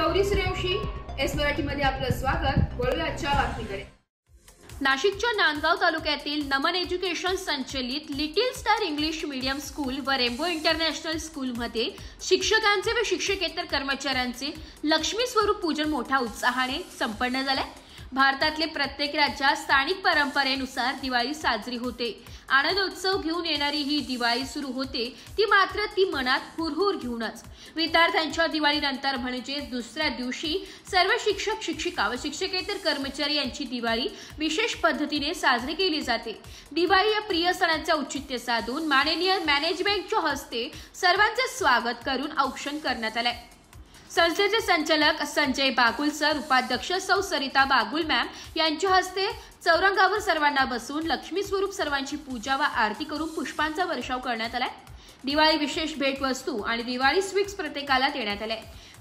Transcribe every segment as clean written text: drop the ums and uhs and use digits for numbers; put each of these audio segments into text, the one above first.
Gauri Suryavanshi, S मराठीमध्ये आपलं स्वागत। वळूया आजच्या बातमीकडे। नाशिकच्या नांदगाव तालुक्यातील नमन एज्युकेशन संचलित little star English medium school व रेम्बो इंटरनॅशनल स्कूलमध्ये शिक्षकांचे व शिक्षकेतर कर्मचाऱ्यांचे लक्ष्मी स्वरूप पूजन मोठ्या उत्साहाने संपन्न झाले। भारतातले प्रत्येक राज्यात स्थानिक परंपरेनुसार दिवाळी साजरी होते। आनंदोत्सव घेऊन येणारी ही दिवाळी सुरू होते ती मात्र ती मनात हुरहुर घेऊनच। विद्यार्थ्यांच्या दिवाळीनंतर म्हणजे दुसऱ्या दिवशी सर्व शिक्षक शिक्षिका व शिक्षकेतर कर्मचारी यांची दिवाळी विशेष पद्धतीने साजरी केली जाते। दिवाळी या प्रिय सणाचे औचित्य साधून माननीय मॅनेजमेंटच्या हस्ते सर्वांचे स्वागत करून औक्षण करण्यात आले। संस्थेचे संचालक संजय बागुल सर, उपाध्यक्ष सौ सरिता बागुल मॅम यांच्या हस्ते चौरंगावर सर्वांना बसून लक्ष्मी स्वरूप सर्वांची पूजा व आरती करून पुष्पांचा वर्षाव करण्यात आला। दिवाळी विशेष भेटवस्तू आणि दिवाळी स्वीट्स प्रत्येकाला देण्यात आले।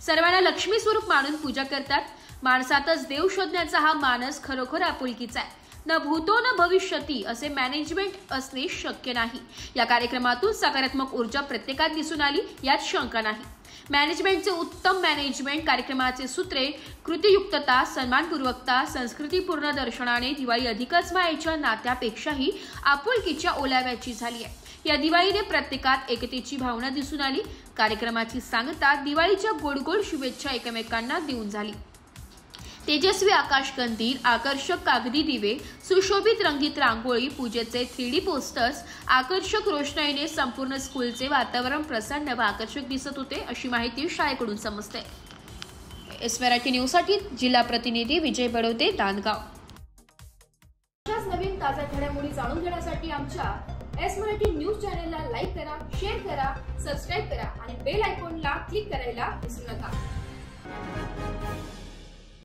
सर्वांना लक्ष्मी स्वरूप मानून पूजा करतात। माणसातच देव शोधण्याचा हा मानस खरोखर आपुलकीचा आहे। न भूतो न भविष्यती असे मॅनेजमेंट असणे शक्य नाही। या कार्यक्रमातून सकारात्मक ऊर्जा प्रत्येकात दिसून आली, यात शंका नाही। मॅनेजमेंटचे उत्तम मॅनेजमेंट कार्यक्रमाचे सूत्रे कृतीयुक्तता, सन्मानपूर्वकता, संस्कृतीपूर्ण दर्शनाने दिवाळी अधिकच मायेच्या नात्यापेक्षाही आपुलकीच्या ओलाव्याची झाली आहे। या दिवाळीने प्रत्येकात एकतेची भावना दिसून आली। कार्यक्रमाची सांगता दिवाळीच्या गोड शुभेच्छा एकमेकांना देऊन झाली। तेजस्वी आकाशकंदील, आकर्षक कागदी दिवे, सुशोभित रंगीत रांगोळी, पूजेचे 3D पोस्टर्स, आकर्षक रोषणाईने संपूर्ण स्कूलचे वातावरण प्रसन्न व आकर्षक दिसत होते, अशी माहिती शाळेकडून समजते। एस मराठी न्यूजसाठी जिल्हा प्रतिनिधी विजय बडोदे, नांदगाव। अशाच नवीन ताज्या घडामोडी जाणून घेण्यासाठी आमच्या एस मराठी न्यूज चॅनलला लाईक करा, शेअर करा, सबस्क्राइब करा आणि बेल आयकॉनला क्लिक करायला विसरू नका।